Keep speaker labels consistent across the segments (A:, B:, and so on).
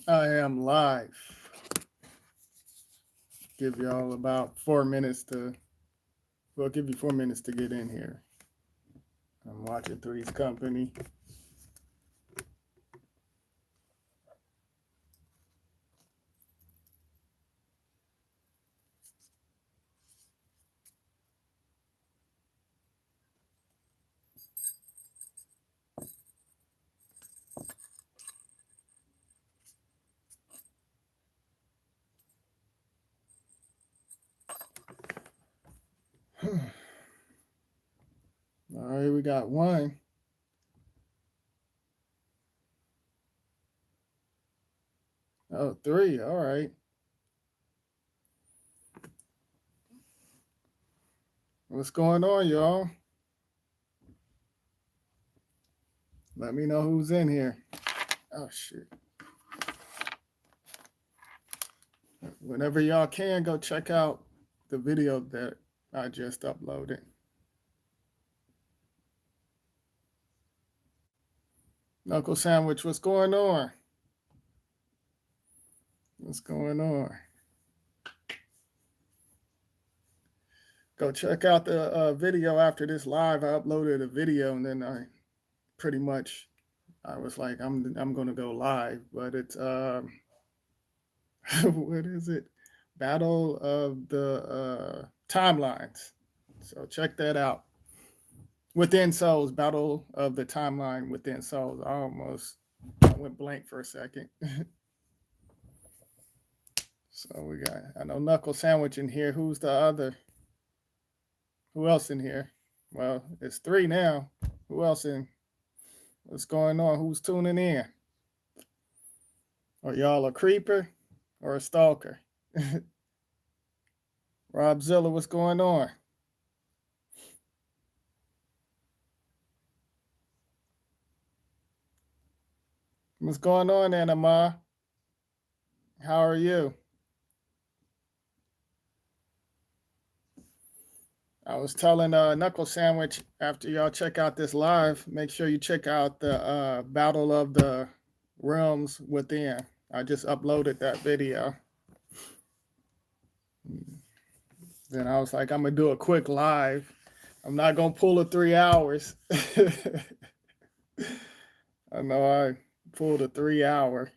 A: I am live. Give y'all about 4 minutes to, well, give you 4 minutes to get in here. I'm watching Three's Company. All right, we got one. Oh, three. All right. What's going on, y'all? Let me know who's in here. Oh, shit. Whenever y'all can, go check out the video that I just uploaded. Knuckle Sandwich, what's going on? What's going on? Go check out the video after this live. I uploaded a video and then I pretty much I was like, I'm gonna go live, but it's what is it? Battle of the Timelines. So check that out. Within Souls, Battle of the Timeline Within Souls. I went blank for a second. So we got, I know Knuckle Sandwich in here. Who's the other? Who else in here? Well, it's three now. Who else in? What's going on? Who's tuning in? Are y'all a creeper or a stalker? Robzilla, what's going on? What's going on, Anima? How are you? I was telling Knuckle Sandwich after y'all check out this live, make sure you check out the Battle of the Realms Within. I just uploaded that video. Then I was like, I'm gonna do a quick live. I'm not gonna pull the 3 hours. I know I pulled a 3 hour.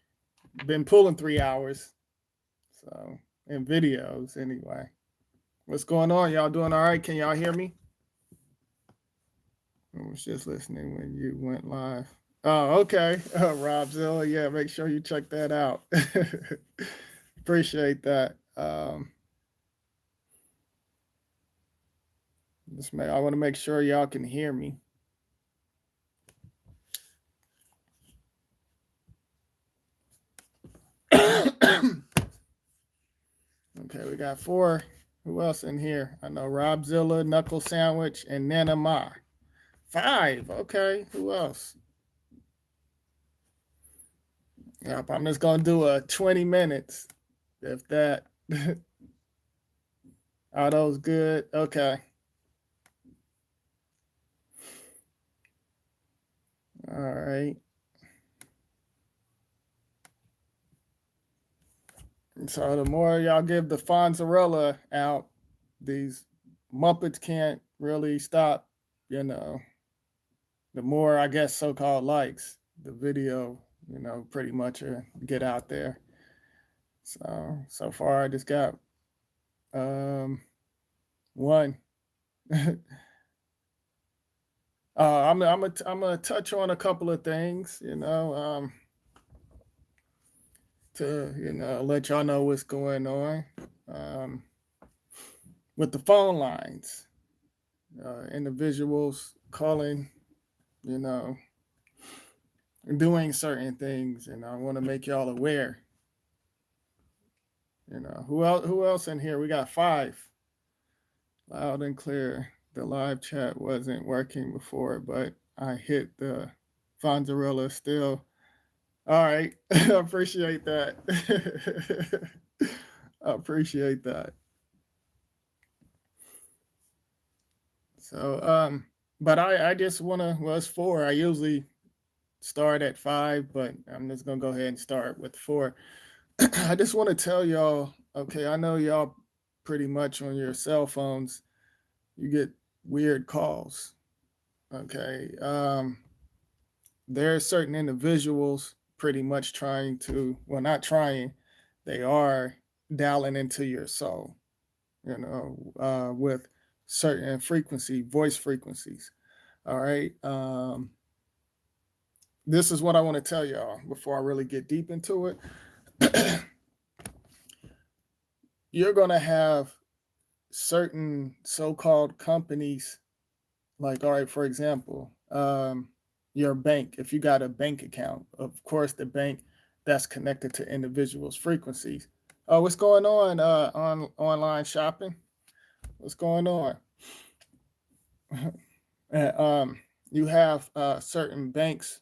A: Been pulling 3 hours. So in videos anyway. What's going on? Y'all doing all right? Can y'all hear me? I was just listening when you went live. Oh, okay. Robzilla, yeah, make sure you check that out. Appreciate that. I want to make sure y'all can hear me. Okay, we got four. Who else in here? I know Robzilla, Knuckle Sandwich, and Nana Ma. 5. Okay, who else? Yep, I'm just gonna do a 20 minutes, if that. Are those good? Okay. All right. So the more y'all give the Fonzarella out, these Muppets can't really stop, you know, the more, I guess, so-called likes the video, pretty much get out there. So far I just got one. I'm gonna touch on a couple of things, to let y'all know what's going on with the phone lines. Individuals calling, doing certain things, and I want to make y'all aware. Who else in here? We got 5. Loud and clear. The live chat wasn't working before, but I hit the Fonzarella still. All right. I appreciate that. I appreciate that. So, but I just want to, well, it's 4. I usually start at 5, but I'm just gonna go ahead and start with 4. I just want to tell y'all, okay, I know y'all pretty much on your cell phones, you get weird calls. Okay. There are certain individuals pretty much trying to, well, not trying, they are dialing into your soul, with certain frequency, voice frequencies. All right. This is what I want to tell y'all before I really get deep into it. You're going to have certain so-called companies, like, all right, for example, your bank. If you got a bank account, of course the bank that's connected to individuals frequencies. Oh, what's going on online shopping? What's going on? You have certain banks,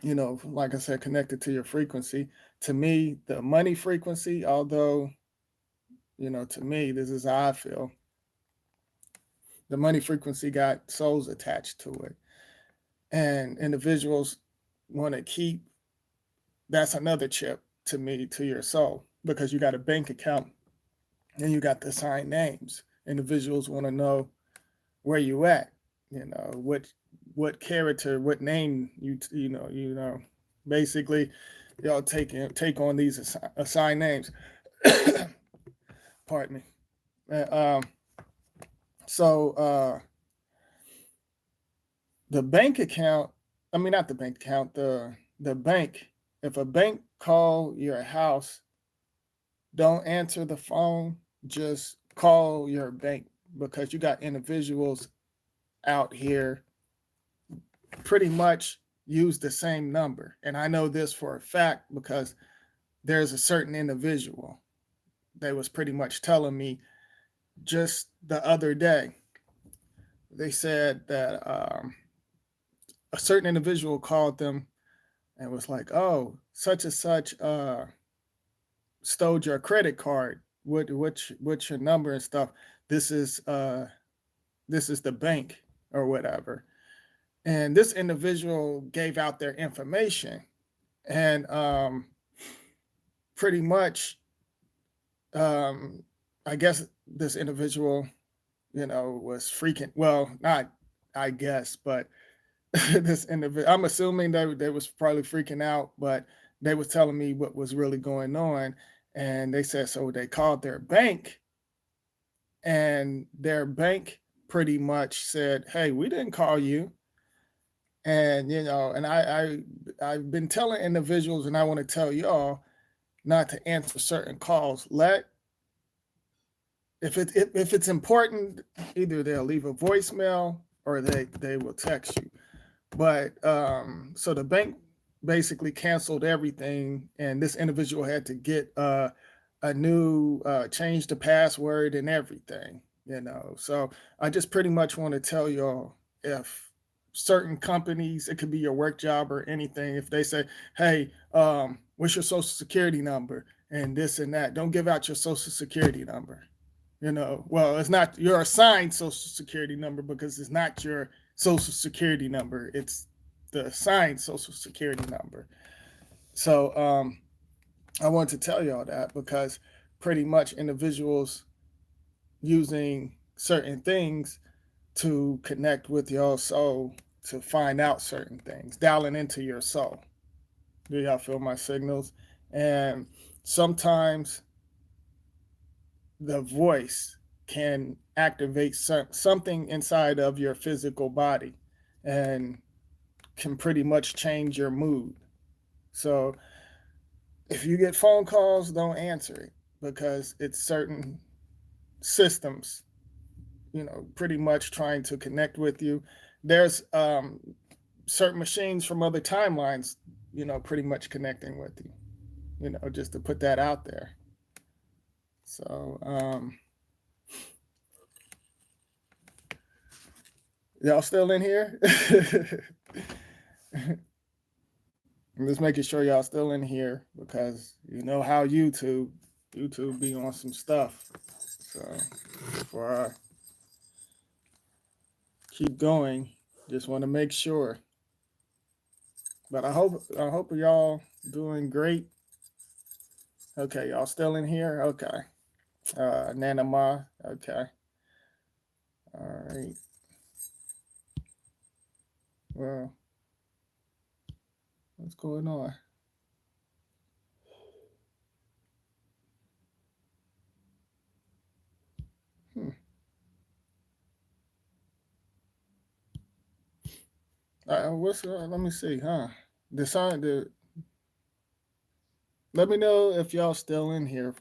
A: like I said, connected to your frequency. To me, the money frequency, although, to me, this is how I feel. The money frequency got souls attached to it. And individuals want to keep, that's another chip to me, to your soul, because you got a bank account and you got the assigned names. Individuals want to know where you at, what character, what name basically y'all take on these assigned names. Pardon me. The bank account, I mean, not the bank account, the bank, if a bank call your house, don't answer the phone, just call your bank, because you got individuals out here pretty much use the same number. And I know this for a fact because there's a certain individual that was pretty much telling me just the other day. They said that a certain individual called them and was like, "Oh, such and such stole your credit card. What's your number and stuff? This is the bank or whatever." And this individual gave out their information, and pretty much, I guess this individual, was freaking. Well, not I guess, but this individual, I'm assuming they was probably freaking out, but they was telling me what was really going on. And they said, so they called their bank, and their bank pretty much said, "Hey, we didn't call you." And, and I've been telling individuals, and I want to tell y'all not to answer certain calls. If it's important, either they'll leave a voicemail or they will text you. But so the bank basically canceled everything, and this individual had to get a new change the password and everything. So I just pretty much want to tell y'all, if certain companies, it could be your work job or anything, if they say, "Hey, what's your social security number?" and this and that, don't give out your social security number. Well, it's not your assigned social security number, because it's not your social security number. It's the assigned social security number. So I want to tell y'all that, because pretty much individuals using certain things to connect with your soul, to find out certain things, dialing into your soul. Do y'all feel my signals? And sometimes the voice can activate something inside of your physical body and can pretty much change your mood. So if you get phone calls, don't answer it, because it's certain systems, pretty much trying to connect with you. There's certain machines from other timelines, pretty much connecting with you, just to put that out there. So y'all still in here? I'm just making sure y'all still in here, because you know how YouTube be on some stuff. So before I keep going, just want to make sure. But I hope y'all doing great. Okay, y'all still in here? Okay. Nanama. Okay. All right. Well, what's going on? Hmm. What's let me see, huh? The sign the Let me know if y'all still in here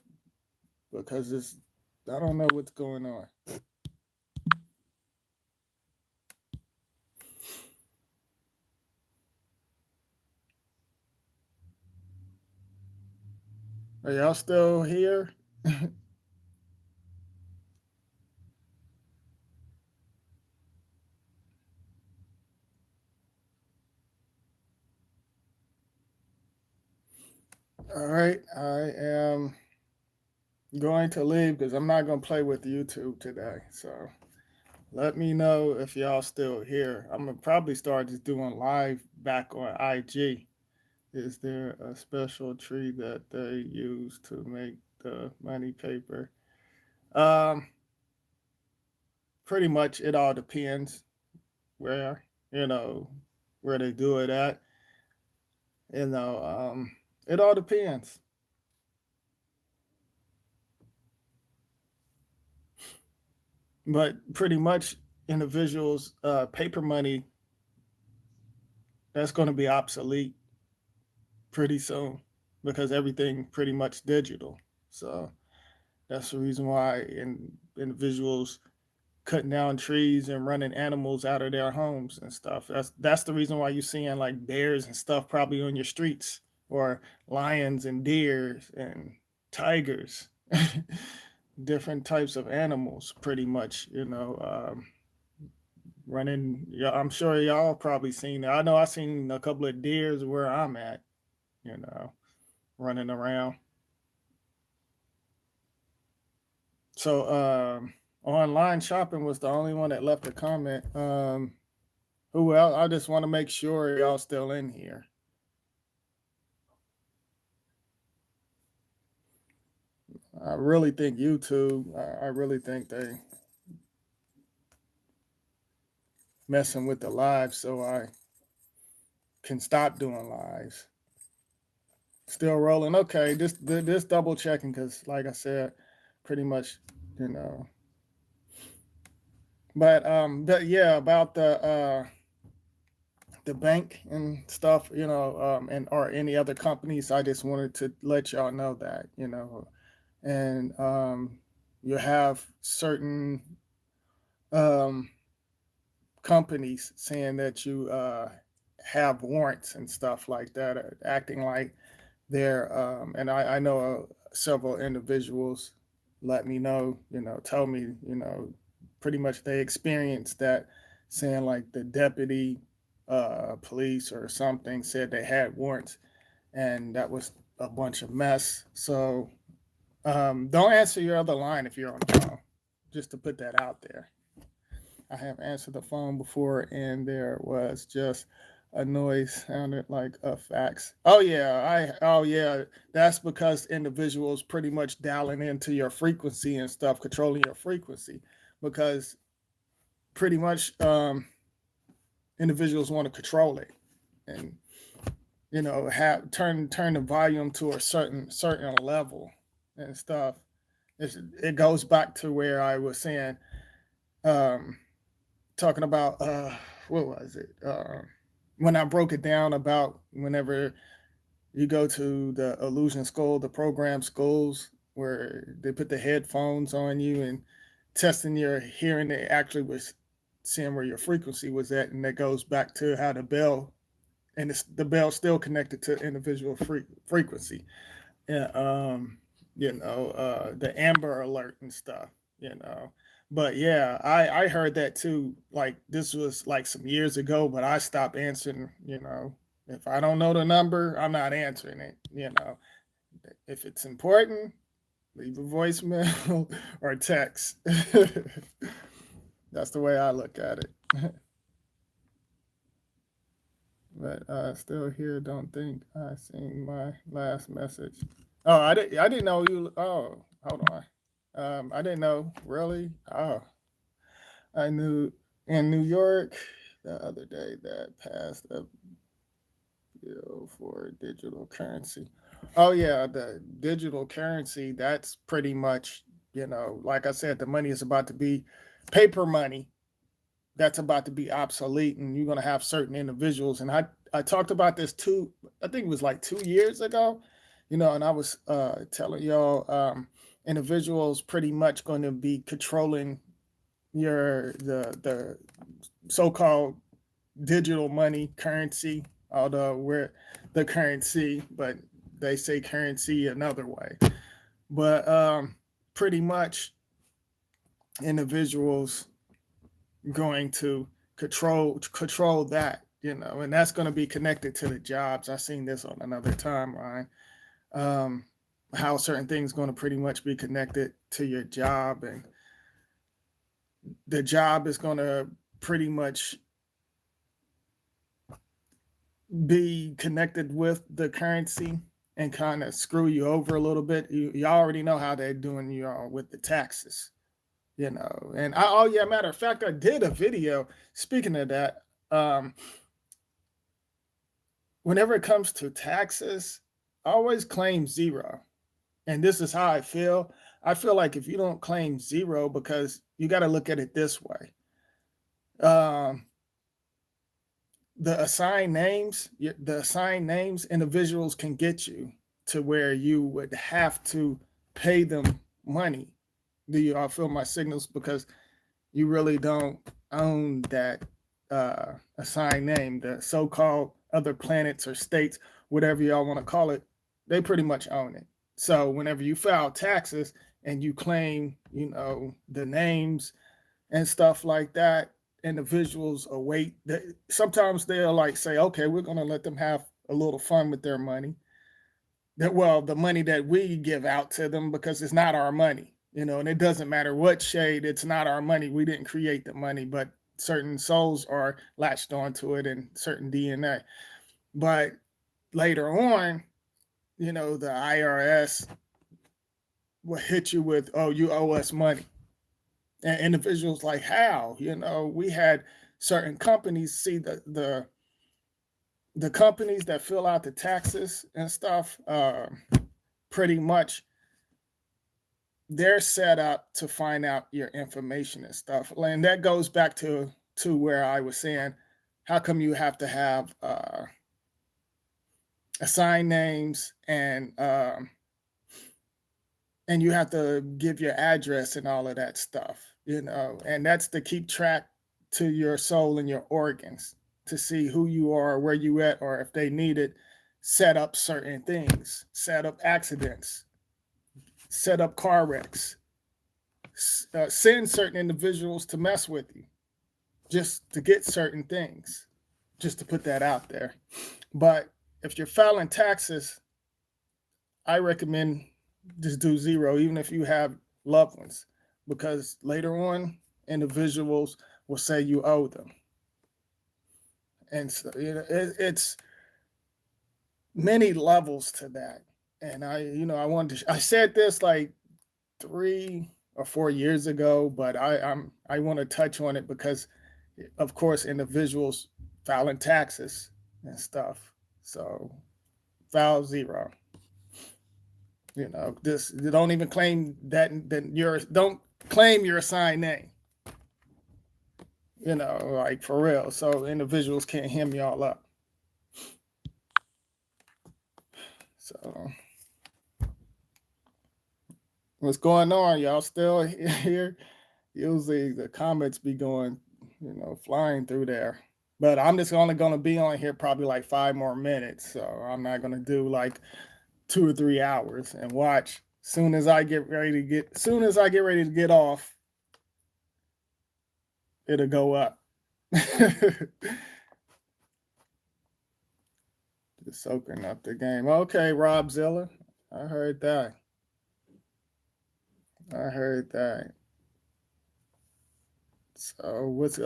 A: because it's I don't know what's going on. Are y'all still here? All right. I am going to leave because I'm not going to play with YouTube today. So let me know if y'all still here. I'm going to probably start just doing live back on IG. Is there a special tree that they use to make the money paper? Um, Pretty much it all depends where, you know, where they do it at. You know, it all depends. But pretty much individuals, paper money, that's going to be obsolete pretty soon because everything pretty much digital. So that's the reason why individuals cutting down trees and running animals out of their homes and stuff. That's the reason why you're seeing like bears and stuff probably on your streets or lions and deers and tigers, different types of animals, pretty much. Running. Yeah, I'm sure y'all probably seen it. I know I seen a couple of deers where I'm at. You know, running around. So online shopping was the only one that left a comment. Who else? I just want to make sure y'all still in here. I really think YouTube. I really think they messing with the live, so I can stop doing lives. Still rolling. Okay, this double checking because, like I said, pretty much, you know. But yeah, about the bank and stuff, and or any other companies. I just wanted to let y'all know that, and you have certain um, companies saying that you have warrants and stuff like that, acting like they're, and I know several individuals let me know, tell me, pretty much they experienced that, saying like the deputy police or something said they had warrants, and that was a bunch of mess. So don't answer your other line if you're on the phone, just to put that out there. I have answered the phone before, and there was just a noise sounded like a fax. Oh yeah, that's because individuals pretty much dialing into your frequency and stuff, controlling your frequency, because pretty much individuals want to control it and have turn the volume to a certain level and stuff. It goes back to where I was saying, um, talking about what was it? When I broke it down about whenever you go to the illusion school, the program schools where they put the headphones on you and testing your hearing, they actually was seeing where your frequency was at, and that goes back to how the bell and the bell still connected to individual frequency. Yeah, the Amber Alert and stuff. You know, but yeah, I heard that too. Like this was like some years ago, but I stopped answering. If I don't know the number, I'm not answering it. If it's important, leave a voicemail or text. That's the way I look at it. But still here. Don't think I seen my last message. Oh, I didn't know you. Oh, hold on. I didn't know. Really? Oh, I knew in New York the other day that passed a bill for digital currency. Oh yeah, the digital currency. That's pretty much, like I said, the money is about to be paper money. That's about to be obsolete, and you're going to have certain individuals. And I talked about this too. I think it was like 2 years ago, and I was telling y'all, individuals pretty much going to be controlling the so-called digital money currency, although we're the currency, but they say currency another way. But pretty much individuals going to control that, and that's going to be connected to the jobs. I seen this on another timeline. Um, how certain things going to pretty much be connected to your job, and the job is going to pretty much be connected with the currency and kind of screw you over a little bit. You already know how they're doing you all with the taxes, and oh yeah, matter of fact, I did a video speaking of that. um Whenever it comes to taxes, I always claim zero. And this is how I feel. I feel like if you don't claim zero, because you got to look at it this way. um the assigned names individuals can get you to where you would have to pay them money. Do you all feel my signals? Because you really don't own that assigned name. The so-called other planets or states, whatever y'all want to call it, they pretty much own it. So whenever you file taxes and you claim, the names and stuff like that, individuals await that. Sometimes they'll like say, okay, we're going to let them have a little fun with their money. That, well, the money that we give out to them, because it's not our money, and it doesn't matter what shade, it's not our money. We didn't create the money, but certain souls are latched onto it and certain DNA. But later on, the IRS will hit you with, oh, you owe us money. And individuals like, how? We had certain companies see the companies that fill out the taxes and stuff, pretty much they're set up to find out your information and stuff. And that goes back to where I was saying, how come you have to have assigned names, and you have to give your address and all of that stuff, and that's to keep track to your soul and your organs, to see who you are, where you at, or if they need it, set up certain things, set up accidents, set up car wrecks, send certain individuals to mess with you just to get certain things, just to put that out there. But if you're filing taxes, I recommend just do zero, even if you have loved ones, because later on, individuals will say you owe them. And so, it's many levels to that. And I said this like 3 or 4 years ago, but I want to touch on it because, of course, individuals filing taxes and stuff. So file zero. This, you don't even claim don't claim your assigned name. Like for real. So individuals can't hem y'all up. So what's going on? Y'all still here? Usually the comments be going, flying through there. But I'm just only going to be on here probably like 5 more minutes. So I'm not going to do like 2 or 3 hours, and watch. Soon as I get ready to get off, it'll go up. Just soaking up the game. Okay, Rob Zilla. I heard that. So what's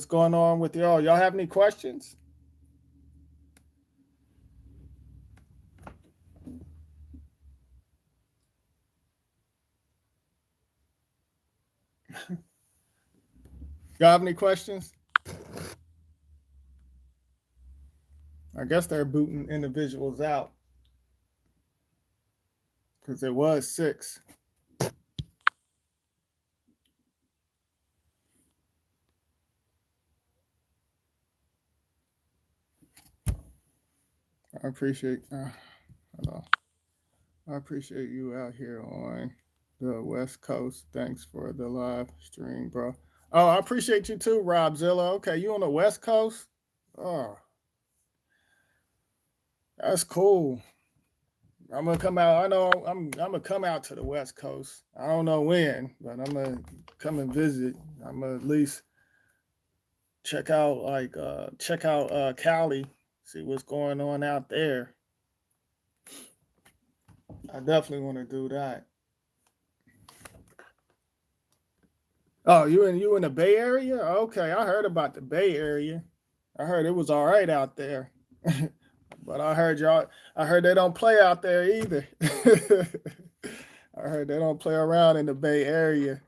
A: going on with y'all? Y'all have any questions? Y'all have any questions? I guess they're booting individuals out because it was 6. I appreciate hello. I appreciate you out here on the West Coast. Thanks for the live stream, bro. Oh, I appreciate you too, Robzilla. Okay, you on the West Coast? Oh, that's cool. I'm gonna come out. I know I'm gonna come out to the West Coast. I don't know when, but I'm gonna come and visit. I'm gonna at least check out Cali, see what's going on out there. I definitely want to do that. Oh, you in the Bay Area? Okay, I heard about the Bay Area. I heard it was all right out there. But I heard they don't play out there either. I heard they don't play around in the Bay Area.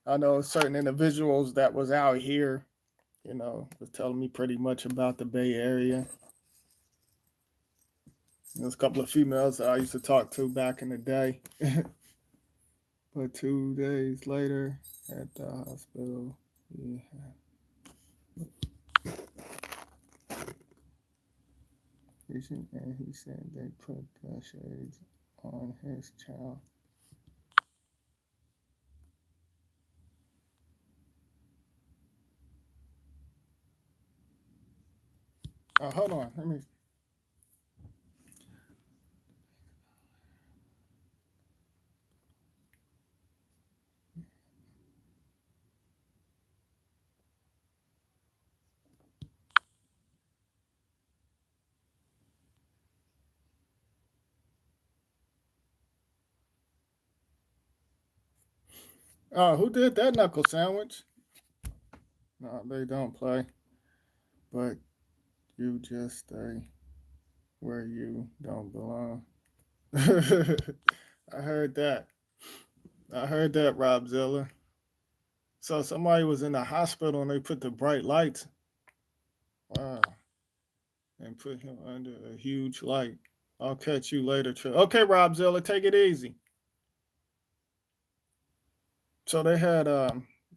A: I know certain individuals that was out here, was telling me pretty much about the Bay Area. There's a couple of females that I used to talk to back in the day. But 2 days later at the hospital, yeah. And he said they put the shades on his child. Oh, hold on. Let me. Oh, who did that knuckle sandwich? No, they don't play. But you just stay where you don't belong. I heard that. Robzilla. So somebody was in the hospital and they put the bright lights. Wow. And put him under a huge light. I'll catch you later, Trill. Okay, Robzilla, take it easy. So they had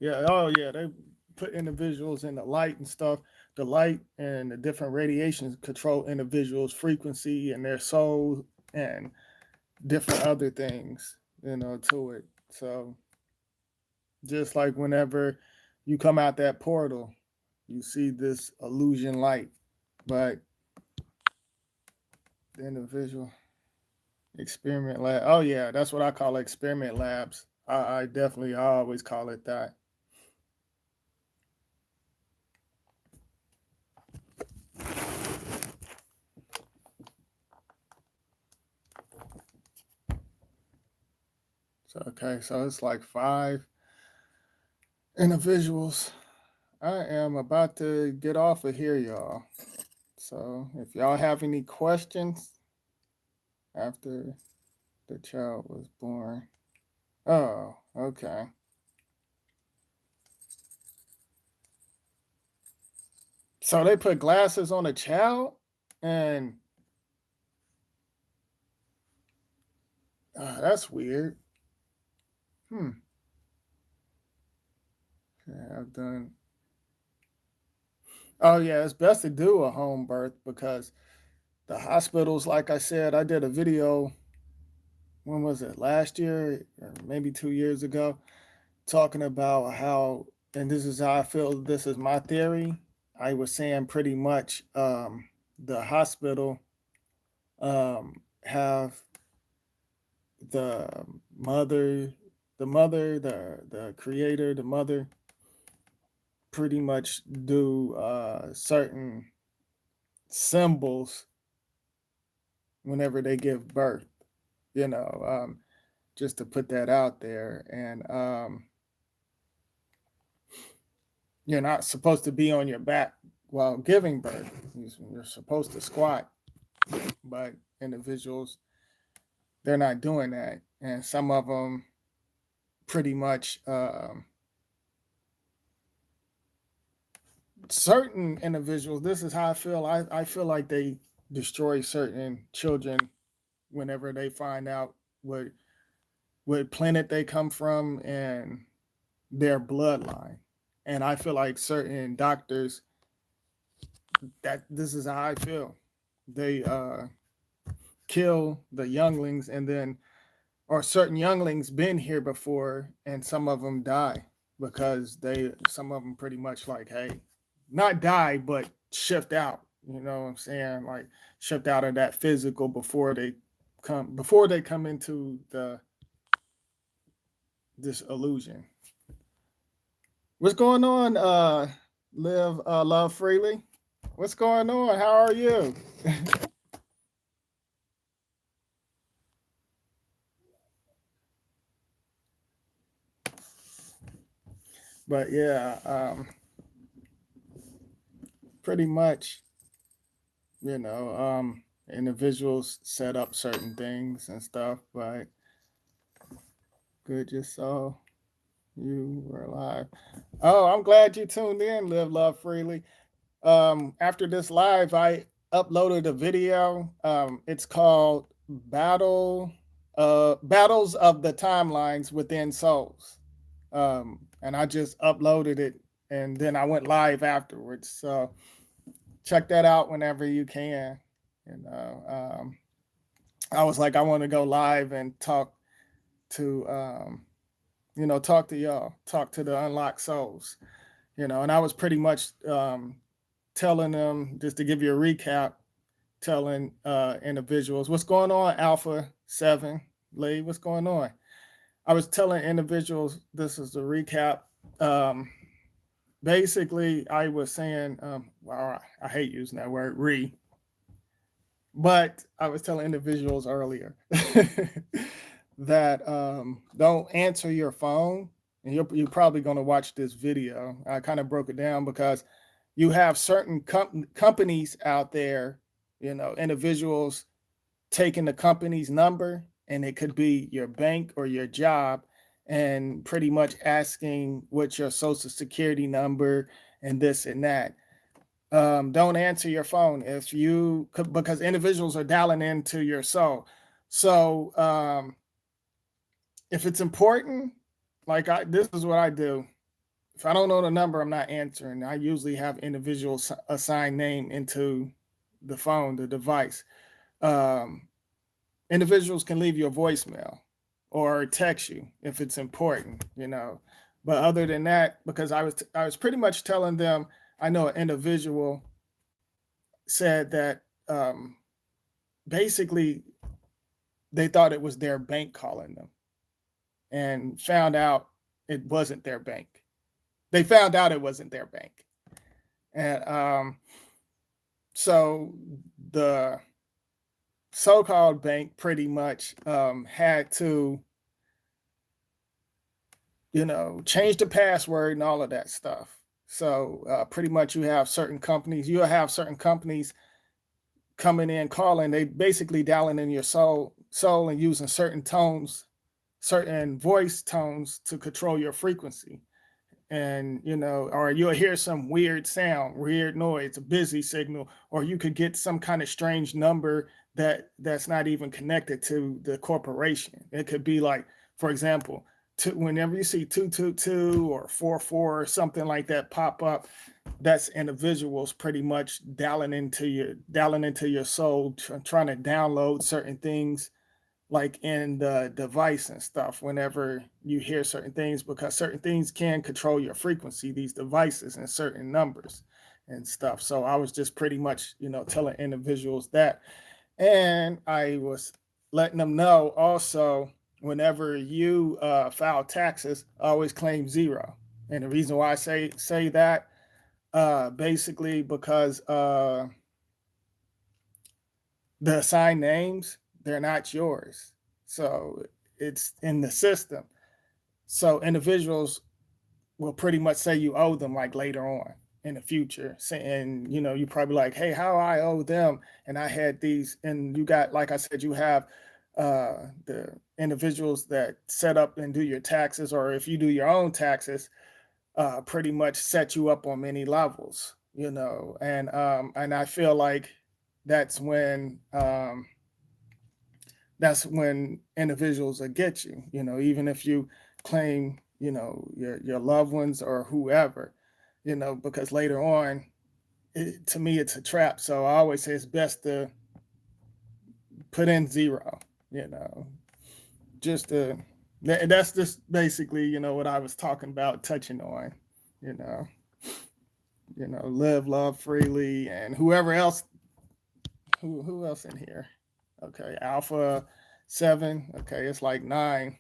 A: they put individuals in the light and stuff. The light and the different radiations control individuals' frequency and their soul and different other things, to it. So just like whenever you come out that portal, you see this illusion light, but the individual experiment lab. Oh yeah, that's what I call experiment labs. I always call it that. So it's like 5 individuals. I am about to get off of here, y'all. So if y'all have any questions after the child was born. Oh, okay. So they put glasses on a child and that's weird. Okay, I've done. Oh yeah, it's best to do a home birth because the hospitals, like I said, I did a video. When was it? Last year or maybe 2 years ago, talking about how, and this is how I feel. This is my theory. I was saying pretty much the hospital have the mother, the creator, the mother, pretty much do certain symbols whenever they give birth, just to put that out there. And you're not supposed to be on your back while giving birth. You're supposed to squat, but individuals, they're not doing that. And some of them pretty much certain individuals, this is how I feel. I feel like they destroy certain children whenever they find out what planet they come from and their bloodline. And I feel like certain doctors, that this is how I feel. They kill the younglings, and then or certain younglings been here before and some of them die because some of them pretty much like, hey, not die but shift out, you know what I'm saying, like shift out of that physical before they come into this illusion. What's going on, live love freely? What's going on? How are you? But yeah, pretty much, individuals set up certain things and stuff, but good, just saw you were live. Oh, I'm glad you tuned in, live love freely. After this live, I uploaded a video. It's called Battles of the Timelines Within Souls. And I just uploaded it and then I went live afterwards. So check that out whenever you can. I was like, I want to go live and talk to talk to y'all, talk to the unlocked souls, and I was pretty much telling them, just to give you a recap, telling individuals, what's going on, Alpha 7, Lee, what's going on? I was telling individuals, this is the recap. Basically, I was saying, well, I hate using that word, but I was telling individuals earlier that don't answer your phone. And you're probably going to watch this video. I kind of broke it down because you have certain companies out there, individuals taking the company's number, and it could be your bank or your job, and pretty much asking what's your social security number and this and that. Don't answer your phone because individuals are dialing into your soul. So if it's important, this is what I do. If I don't know the number, I'm not answering. I usually have individuals assign name into the phone, the device. Individuals can leave you a voicemail or text you if it's important, But other than that, because I was pretty much telling them, I know an individual said that basically they thought it was their bank calling them, and found out it wasn't their bank. They found out it wasn't their bank. And so the so-called bank pretty much had to, change the password and all of that stuff. So pretty much you'll have certain companies coming in calling. They basically dialing in your soul and using certain tones, certain voice tones to control your frequency. And or you'll hear some weird sound, weird noise, a busy signal, or you could get some kind of strange number that's not even connected to the corporation. It could be like, for example, whenever you see 222 or 44 or something like that pop up, that's individuals pretty much dialing into your soul, trying to download certain things, like in the device and stuff, whenever you hear certain things, because certain things can control your frequency, these devices, and certain numbers and stuff. So I was just pretty much, telling individuals that. And I was letting them know also, whenever you file taxes, always claim zero. And the reason why I say that, basically because the assigned names, they're not yours. So it's in the system. So individuals will pretty much say you owe them, like later on in the future. And, you probably like, hey, how I owe them. And I had these, and you got, like I said, you have the individuals that set up and do your taxes, or if you do your own taxes, pretty much set you up on many levels, and I feel like that's when um, that's when individuals will get you, even if you claim, your loved ones or whoever, because later on, to me, it's a trap. So I always say it's best to put in zero, you know, just to, that's just basically, what I was talking about, touching on, you know, live, love freely, and whoever else, who else in here? Okay, Alpha 7. Okay, it's like 9.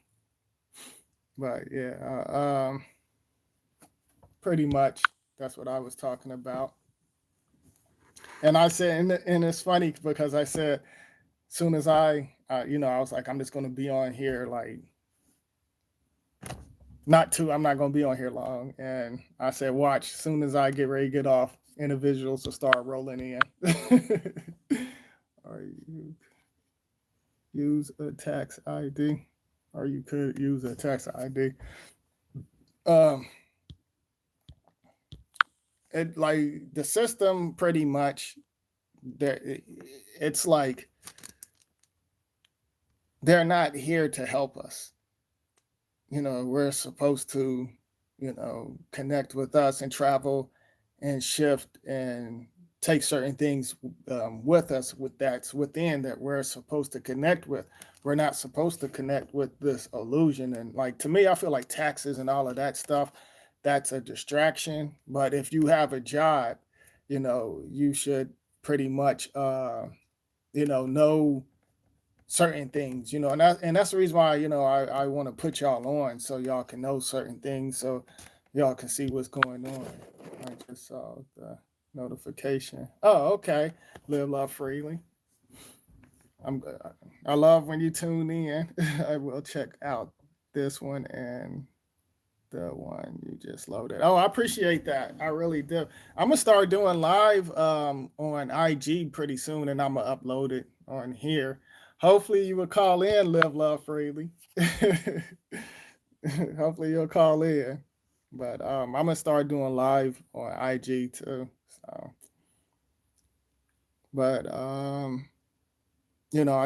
A: But yeah, pretty much that's what I was talking about. And I said, and it's funny because I said, soon as I was like, I'm just going to be on here like I'm not going to be on here long. And I said, watch, soon as I get ready to get off, individuals will start rolling in. Or you use a tax ID, or you could use a tax ID. Um, it like the system pretty much there. It's like they're not here to help us. We're supposed to, connect with us and travel and shift and take certain things with us with that's within that we're supposed to connect with. We're not supposed to connect with this illusion. And like to me, I feel like taxes and all of that stuff, that's a distraction. But if you have a job, you should pretty much know certain things, and that's the reason why, I want to put y'all on so y'all can know certain things, so y'all can see what's going on. I just saw the notification. Oh, okay. Live love freely. I'm I love when you tune in. I will check out this one and the one you just loaded. Oh, I appreciate that. I really do. I'm gonna start doing live on IG pretty soon, and I'm gonna upload it on here. Hopefully, you will call in, live love freely. Hopefully, you'll call in. But I'm gonna start doing live on IG too. So, but I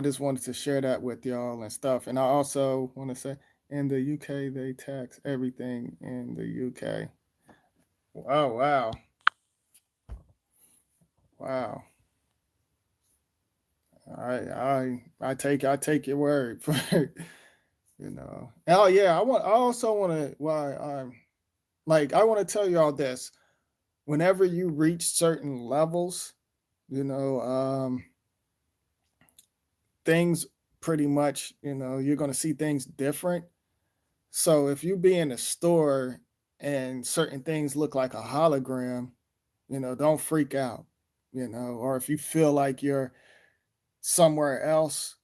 A: just wanted to share that with y'all and stuff. And I also want to say, in the UK, they tax everything in the UK. Oh wow, wow. I take your word for it. Oh yeah, I also want to. Why I want to tell y'all this. Whenever you reach certain levels, you know, things pretty much, you're gonna see things different. So if you be in a store and certain things look like a hologram, don't freak out, or if you feel like you're somewhere else,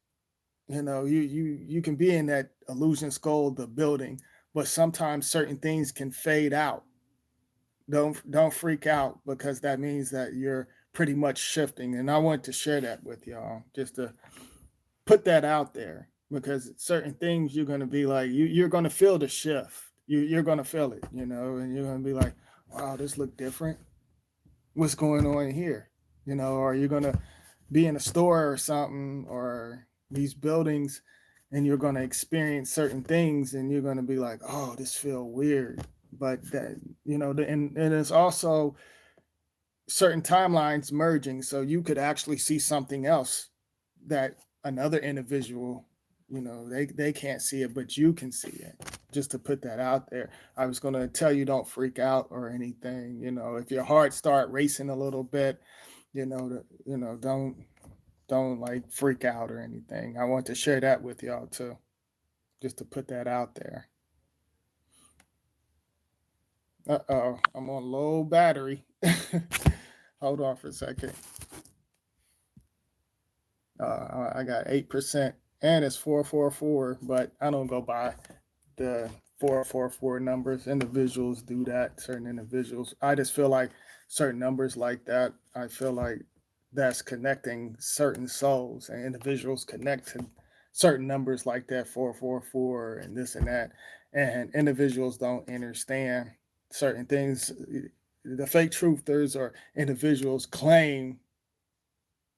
A: you can be in that illusion skull, the building, but sometimes certain things can fade out. Don't freak out because that means that you're pretty much shifting. And I want to share that with y'all just to put that out there because certain things you're going to be like you're going to feel the shift. You're going to feel it, and you're going to be like, wow, this look different. What's going on here? Or you're going to be in a store or something or these buildings and you're going to experience certain things and you're going to be like, oh, this feel weird. But that, and it's also certain timelines merging, so you could actually see something else that another individual, they can't see it, but you can see it. Just to put that out there, I was going to tell you, don't freak out or anything. If your heart start racing a little bit, don't like freak out or anything. I want to share that with y'all too, just to put that out there. Uh-oh, I'm on low battery. Hold on for a second. I got 8%, and it's 444, but I don't go by the 444 numbers. Individuals do that. Certain individuals. I just feel like certain numbers like that. I feel like that's connecting certain souls and individuals connect certain numbers like that, 444 and this and that, and individuals don't understand certain things. The fake truthers or individuals claim,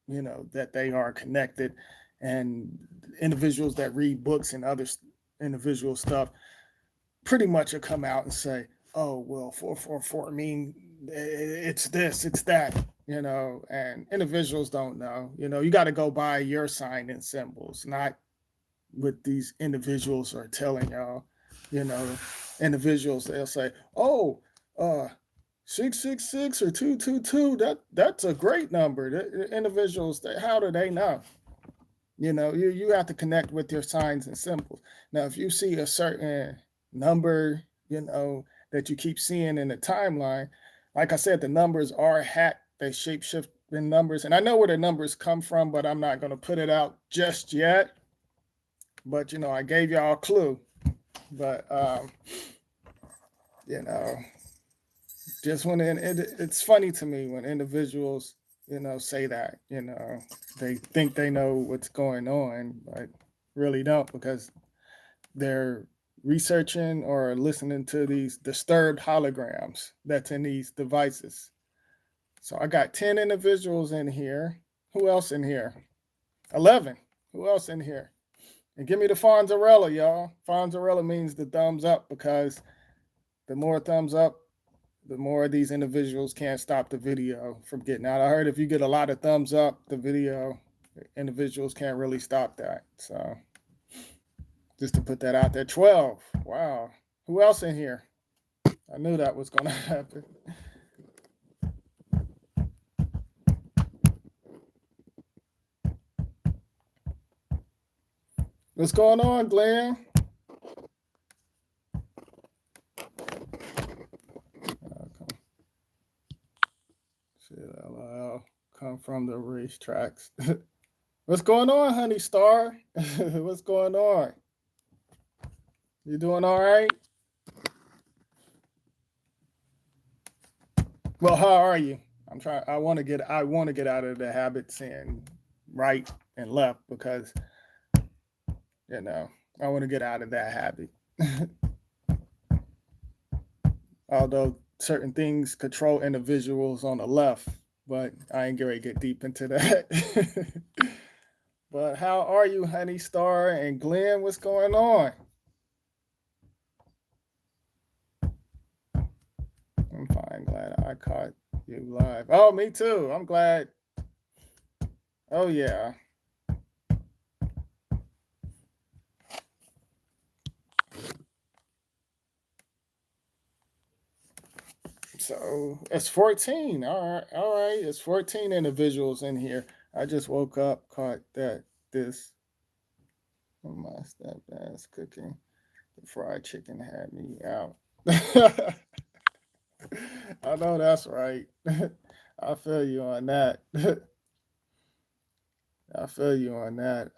A: that they are connected, and individuals that read books and other individual stuff pretty much will come out and say, oh, well, 444 mean it's this, it's that, and individuals don't know. You got to go by your sign and symbols, not what these individuals are telling y'all. Individuals, they'll say, oh, 666 or 222, that's a great number. The individuals, how do they know? You have to connect with your signs and symbols. Now, if you see a certain number, that you keep seeing in the timeline, like I said, the numbers are hacked. They shapeshift in numbers. And I know where the numbers come from, but I'm not going to put it out just yet. But, I gave y'all a clue. But, just when it's funny to me when individuals, say that, they think they know what's going on, but really don't, because they're researching or listening to these disturbed holograms that's in these devices. So I got 10 individuals in here. Who else in here? 11. Who else in here? And give me the Fonzarella, y'all. Fonzarella means the thumbs up, because the more thumbs up, the more these individuals can't stop the video from getting out. I heard if you get a lot of thumbs up, the video, individuals can't really stop that. So just to put that out there. 12. Wow. Who else in here? I knew that was going to happen. What's going on, Glenn? LOL, come from the racetracks. What's going on, Honey Star? What's going on? You doing all right? Well, how are you? I want to get out of the habit saying right and left, because I want to get out of that habit. Although certain things control individuals on the left, but I ain't going to get deep into that. But how are you, Honey Star and Glenn? What's going on? I'm fine. Glad I caught you live. Oh, me too. I'm glad. Oh, yeah. So it's 14. All right. It's 14 individuals in here. I just woke up, caught that this my stepdad's cooking. The fried chicken had me out. I know that's right. I feel you on that. I feel you on that.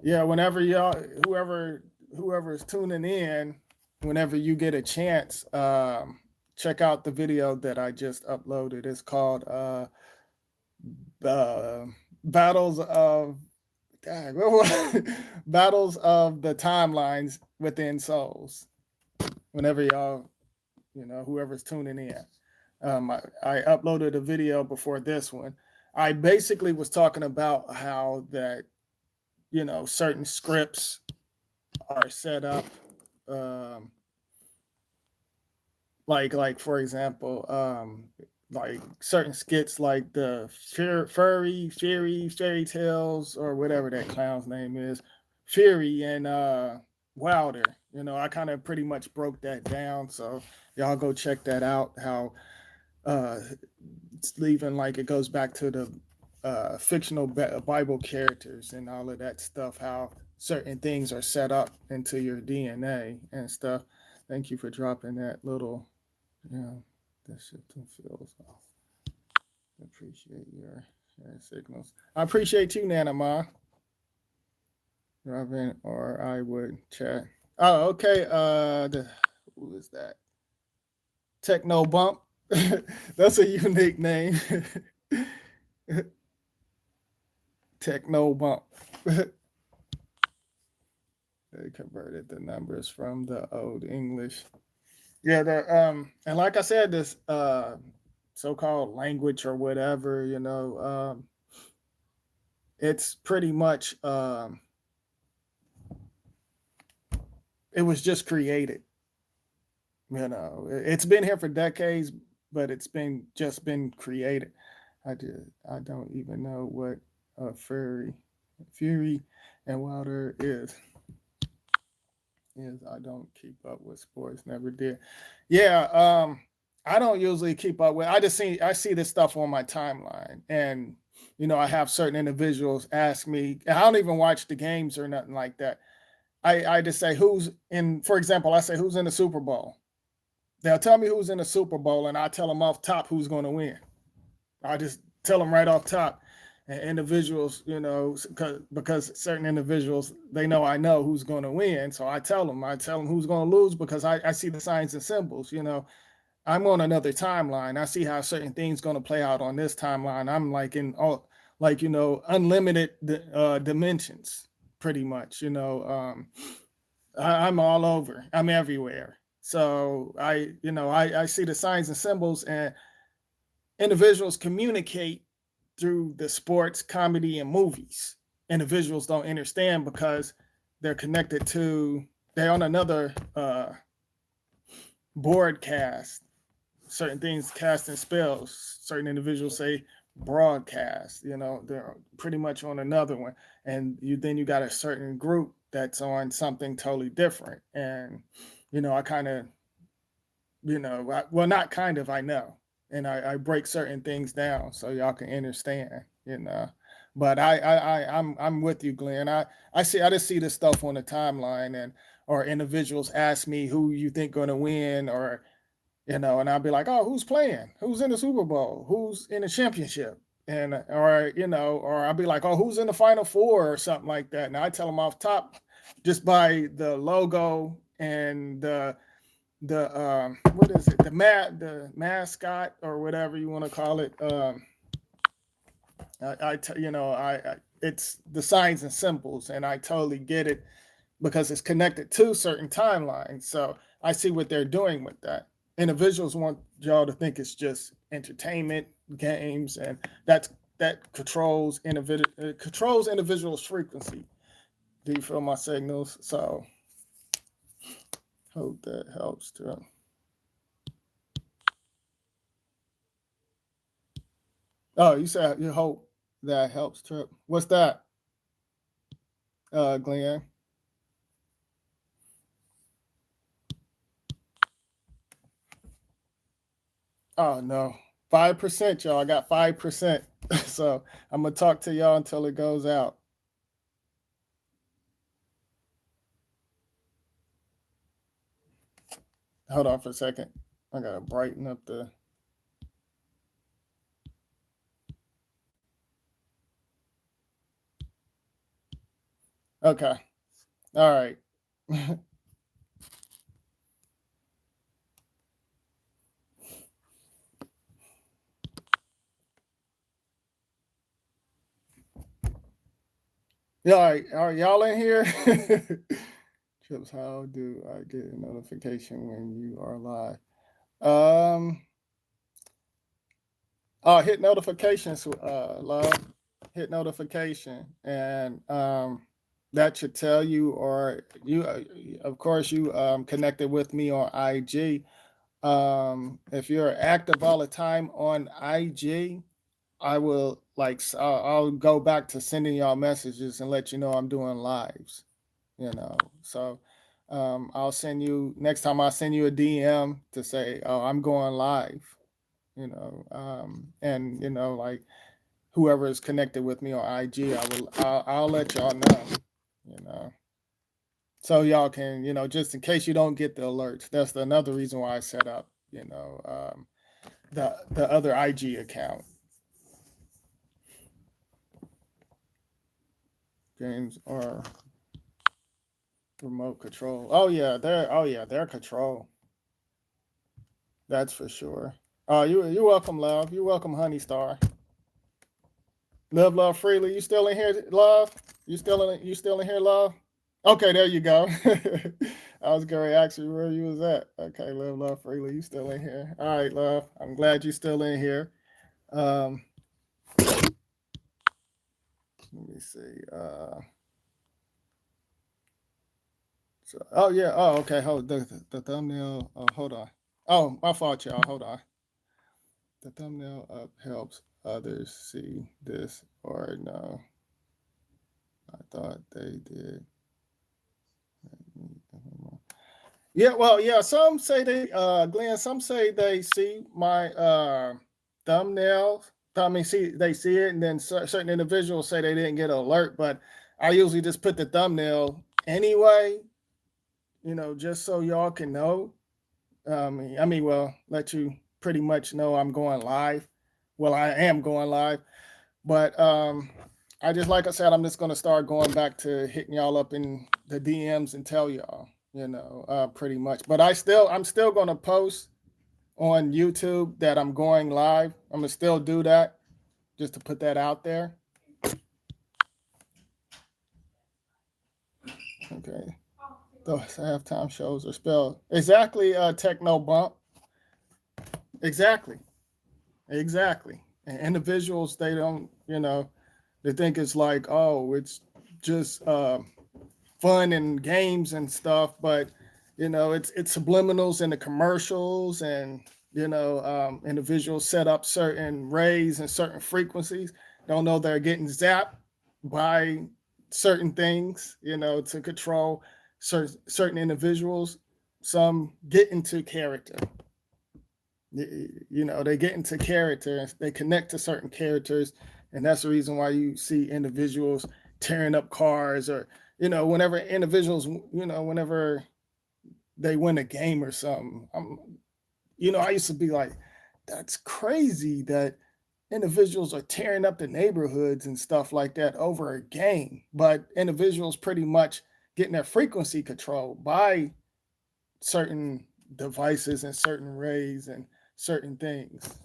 A: Yeah, whenever y'all, whoever's tuning in, whenever you get a chance, check out the video that I just uploaded. It's called Battles of Battles of the Timelines Within Souls. Whenever y'all, whoever's tuning in. I uploaded a video before this one. I basically was talking about how that, certain scripts are set up. Like for example, like certain skits, like the fairy tales, or whatever that clown's name is, Fury and Wilder. I kind of pretty much broke that down. So y'all go check that out. How it's leaving, like, it goes back to the fictional Bible characters and all of that stuff, how certain things are set up into your DNA and stuff. Thank you for dropping that little, that shit feels off. Appreciate your signals. I appreciate you, Nanama. Robin, or I would chat. Oh, okay. Who is that? Techno Bump. That's a unique name. Techno Bump. They converted the numbers from the old English. Yeah, and like I said, this so-called language or whatever, it's pretty much it was just created. It's been here for decades, but it's been created. I don't even know what Fury and Wilder is. I don't keep up with sports, never did. Yeah, I don't usually keep up with. I see this stuff on my timeline, and I have certain individuals ask me. And I don't even watch the games or nothing like that. I just say who's in. For example, I say who's in the Super Bowl. They'll tell me who's in the Super Bowl, and I tell them off top who's going to win. I just tell them right off top. And individuals, because certain individuals, they know I know who's going to win. So I tell them who's going to lose because I see the signs and symbols. I'm on another timeline. I see how certain things going to play out on this timeline. I'm like in all, like, unlimited dimensions, pretty much. I'm all over. I'm everywhere. So I see the signs and symbols, and individuals communicate through the sports, comedy, and movies. Individuals don't understand because they're they're on another broadcast. Certain things cast in spells. Certain individuals say broadcast. They're pretty much on another one, and then you got a certain group that's on something totally different. And I kind of, not kind of, I know. And I break certain things down so y'all can understand, But I'm with you, Glenn. I just see this stuff on the timeline, or individuals ask me who you think going to win, or and I'll be like, oh, who's playing? Who's in the Super Bowl? Who's in the championship? Or I'll be like, oh, who's in the Final Four or something like that. And I tell them off top just by the logo and the what is it, the mascot or whatever you want to call it. It's the signs and symbols, and I totally get it because it's connected to certain timelines. So I see what they're doing with that. Individuals want y'all to think it's just entertainment, games, and that controls individuals' frequency. Do you feel my signals? So hope that helps too. Oh, you said you hope that helps, Trip. What's that, Glenn? Oh no, 5%, y'all. I got 5%. So I'm gonna talk to y'all until it goes out. Hold on for a second. I gotta brighten up the. Okay. All right. Yeah, all right, y'all in here? Chips, how do I get a notification when you are live? Hit notifications, love. Hit notification, and that should tell you, or you, of course, you connected with me on IG. If you're active all the time on IG, I will I'll go back to sending y'all messages and let you know I'm doing lives. So I'll send you next time. I'll send you a DM to say, "Oh, I'm going live." And like whoever is connected with me on IG, I'll let y'all know. So y'all can just in case you don't get the alerts. That's another reason why I set up the other IG account. Games are remote control. Oh yeah, they're control. That's for sure. Oh, you're welcome, love. You're welcome, Honey Star. Love freely. You still in here, love? You still in here, love? Okay, there you go. I was going to ask you where you was at. Okay, live, love freely. You still in here? All right, love. I'm glad you still in here. Um, let me see. Oh yeah. Oh, okay. Hold the thumbnail. Oh, hold on. Oh, my fault, y'all. Hold on. The thumbnail up helps others see this or no. I thought they did. Yeah, well, yeah, some say they Glenn, some say they see my thumbnail. I mean, see they see it, and then certain individuals say they didn't get an alert, but I usually just put the thumbnail anyway, just so y'all can know. Well, let you pretty much know I'm going live. Well, I am going live, but I just like I said, I'm just gonna start going back to hitting y'all up in the DMs and tell y'all, pretty much. But I'm still gonna post on YouTube that I'm going live. I'm gonna still do that just to put that out there. Okay. Those halftime shows are spelled exactly. Techno bump. Exactly. Exactly. And individuals, they don't, they think it's like, oh, it's just fun and games and stuff, but it's subliminals in the commercials, and individuals set up certain rays and certain frequencies. Don't know they're getting zapped by certain things, to control certain individuals. Some get into character. They get into character, they connect to certain characters, and that's the reason why you see individuals tearing up cars, or whenever individuals, whenever they win a game or something. I used to be like, that's crazy that individuals are tearing up the neighborhoods and stuff like that over a game, but individuals pretty much getting their frequency controlled by certain devices and certain rays and certain things.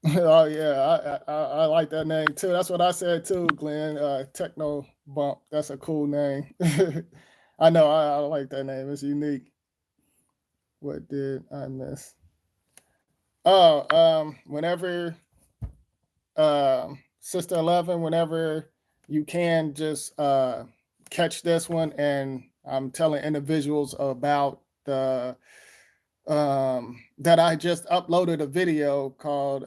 A: Oh yeah, I like that name too. That's what I said too, Glenn. Techno Bump. That's a cool name. I know. I like that name. It's unique. What did I miss? Oh, whenever, Sister 11, whenever you can, just catch this one, and I'm telling individuals about the that I just uploaded a video called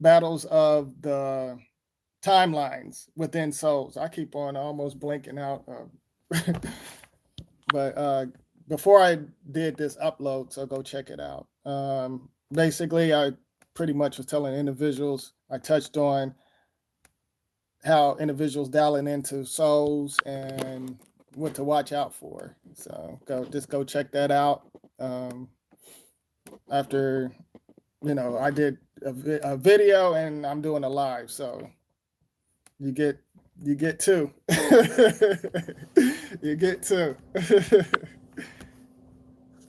A: Battles of the Timelines Within Souls. I keep on almost blinking out. But before I did this upload, so go check it out. Basically, I pretty much was telling individuals, I touched on how individuals dialing into souls and what to watch out for. So go check that out. After I did a video, and I'm doing a live, so you get two. You get two.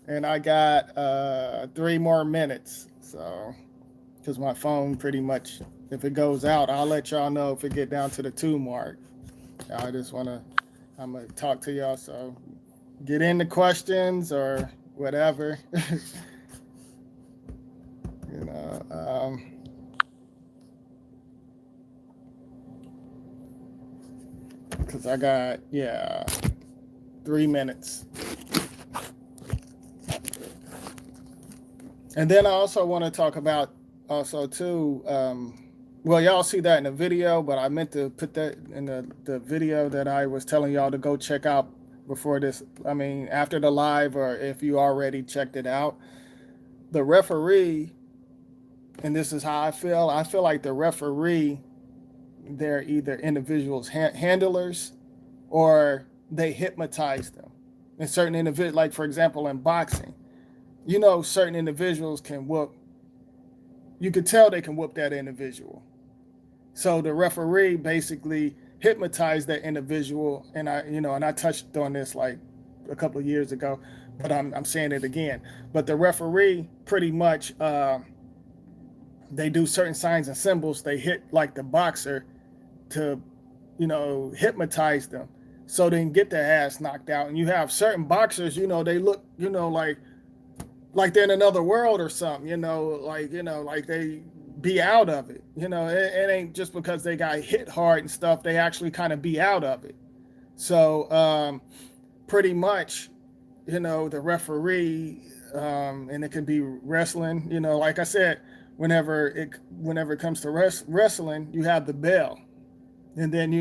A: And I got 3 more minutes, so because my phone pretty much, if it goes out, I'll let y'all know if it get down to the 2 mark. I just I'm gonna talk to y'all, so get into questions or whatever. you know because I got 3 minutes. And then I also want to talk about also too. Well, y'all see that in the video, but I meant to put that in the video that I was telling y'all to go check out before this. I mean, after the live, or if you already checked it out. The referee, and this is how I feel. I feel like the referee, they're either individuals handlers, or they hypnotize them. And certain individuals, like for example in boxing, certain individuals can whoop. You could tell they can whoop that individual. So the referee basically hypnotized that individual, and I touched on this like a couple of years ago, but I'm saying it again. But the referee pretty much they do certain signs and symbols. They hit like the boxer to, hypnotize them so they can get their ass knocked out. And you have certain boxers, they look, like they're in another world or something, like they be out of it. It ain't just because they got hit hard and stuff. They actually kind of be out of it. So pretty much, the referee, and it can be wrestling, like I said, whenever it comes to wrestling, you have the bell. And then,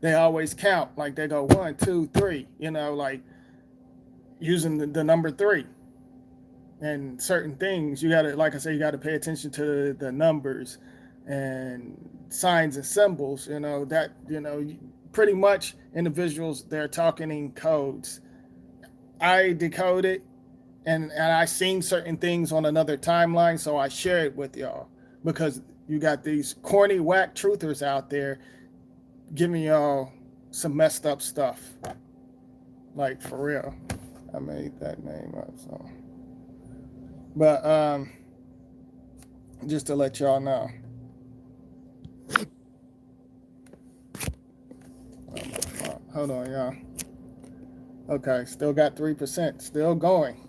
A: they always count, like they go 1, 2, 3, like using the number 3. And certain things you gotta, like I say, you gotta pay attention to the numbers and signs and symbols, that, pretty much individuals, they're talking in codes. I decode it, and I seen certain things on another timeline, so I share it with y'all, because you got these corny whack truthers out there giving y'all some messed up stuff. Like, for real. I made that name up, so. But just to let y'all know. Hold on, y'all. Okay, still got 3%, still going.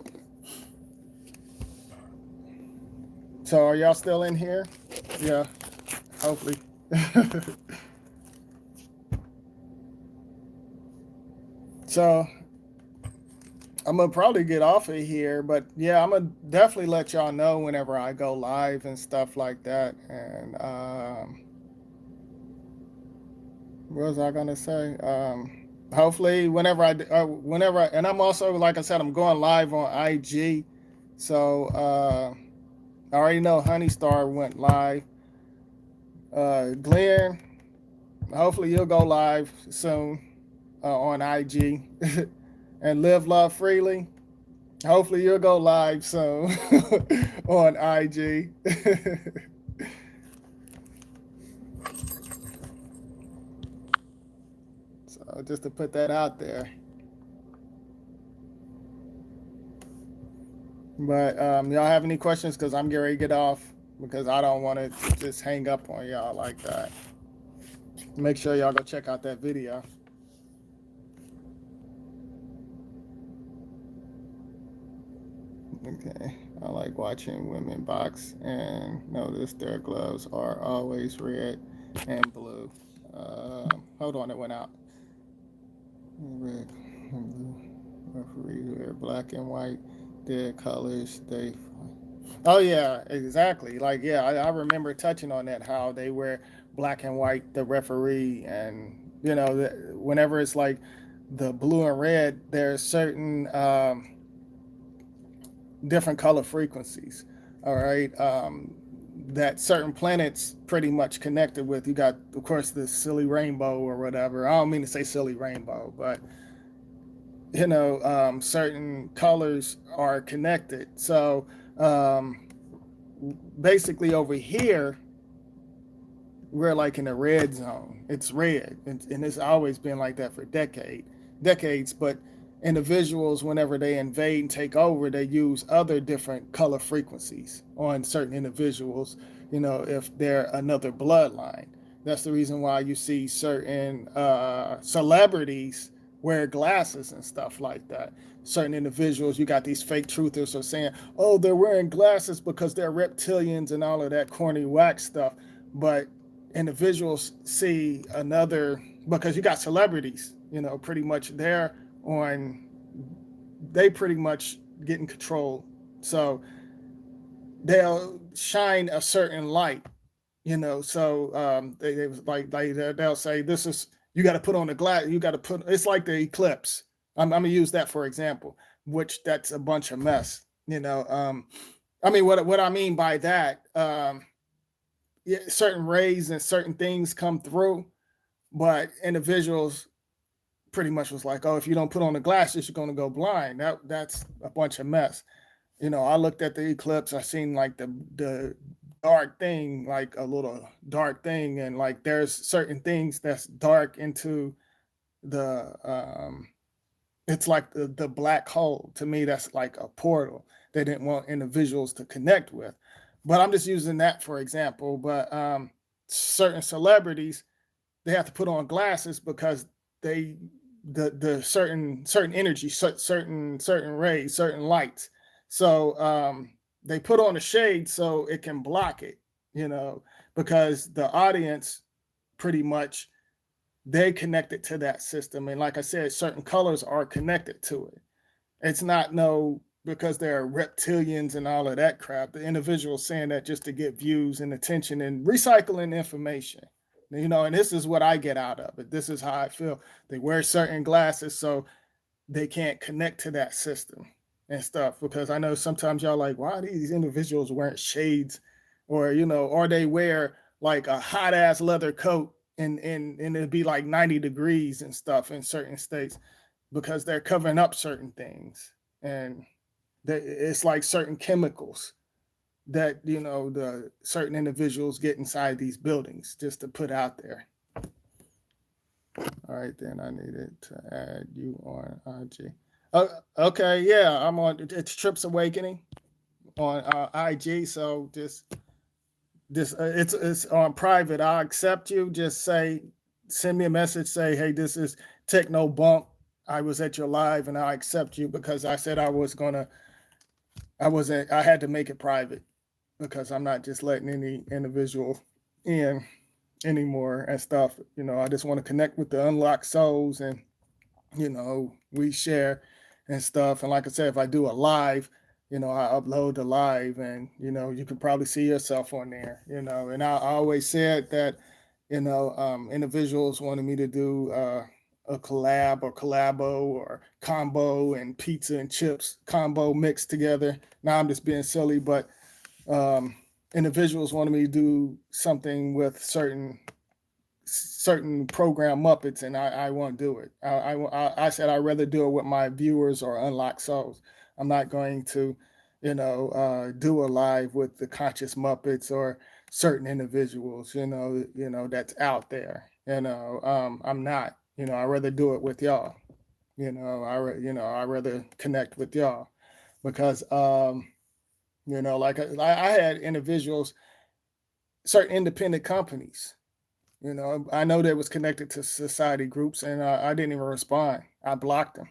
A: So are y'all still in here? Yeah, hopefully. So I'm gonna probably get off of here, but yeah, I'm gonna definitely let y'all know whenever I go live and stuff like that. And what was I gonna say? Hopefully, and I'm also, like I said, I'm going live on IG. So I already know Honey Star went live. Glenn, hopefully you'll go live soon on IG. And Live Love Freely, hopefully you'll go live soon on IG. So just to put that out there. But y'all have any questions? Because I'm getting ready to get off, because I don't want to just hang up on y'all like that. Make sure y'all go check out that video. Okay, I like watching women box and notice their gloves are always red and blue. Hold on, it went out. Red and blue. Referees wear black and white. Their colors, they. Oh yeah, exactly. Like, yeah, I remember touching on that, how they wear black and white, the referee, and whenever it's like the blue and red, there's certain different color frequencies. All right. That certain planets pretty much connected with. You got, of course, the silly rainbow or whatever. I don't mean to say silly rainbow, but certain colors are connected. So basically over here, we're like in a red zone. It's red, and it's always been like that for decades. But individuals, whenever they invade and take over, they use other different color frequencies on certain individuals, if they're another bloodline. That's the reason why you see certain celebrities wear glasses and stuff like that. Certain individuals, you got these fake truthers are saying, oh, they're wearing glasses because they're reptilians and all of that corny whack stuff. But individuals see another, because you got celebrities, pretty much they pretty much get in control. So they'll shine a certain light, so they was like they'll say, this is, you got to put on the glass, it's like the eclipse. I'm gonna use that for example, which that's a bunch of mess. I mean, what I mean by that, yeah, certain rays and certain things come through, but individuals pretty much was like, oh, if you don't put on the glasses, you're gonna go blind. That's a bunch of mess. I looked at the eclipse, I seen like the dark thing, like a little dark thing, and like there's certain things that's dark into the it's like the black hole. To me, that's like a portal they didn't want individuals to connect with. But I'm just using that for example. But certain celebrities, they have to put on glasses because they the certain energy, certain rays, certain lights. So they put on a shade so it can block it, you know, because the audience pretty much they connected to that system. And like I said, certain colors are connected to it. It's not no because there are reptilians and all of that crap. The individual saying that just to get views and attention and recycling information. You know, and this is what I get out of it. This is how I feel. They wear certain glasses so they can't connect to that system and stuff. Because I know sometimes y'all like, why are these individuals wearing shades? Or, you know, or they wear like a hot ass leather coat and it'd be like 90 degrees and stuff in certain states because they're covering up certain things. And it's like certain chemicals that, you know, the certain individuals get inside these buildings just to put out there. All right, then I needed to add you on IG. Okay, yeah, I'm on. It's Trips Awakening on IG. So just it's on private. I'll accept you. Just send me a message. Say, hey, this is Techno Bump. I was at your live, and I accept you because I said I was gonna. I wasn't. I had to make it private because I'm not just letting any individual in anymore and stuff. You know, I just want to connect with the unlocked souls and, you know, we share and stuff. And like I said, if I do a live, you know, I upload the live and, you know, you can probably see yourself on there, you know. And I always said that, you know, individuals wanted me to do a collab or collabo or combo and pizza and chips combo mixed together. Now I'm just being silly, but um, individuals wanted me to do something with certain program Muppets, and I won't do it. I said I'd rather do it with my viewers or unlocked souls. I'm not going to, you know, do a live with the conscious Muppets or certain individuals, you know that's out there. You know, I'm not. You know, I'd rather do it with y'all. I rather connect with y'all because you know, like I had individuals, certain independent companies. You know, I know that was connected to society groups, and I didn't even respond. I blocked them.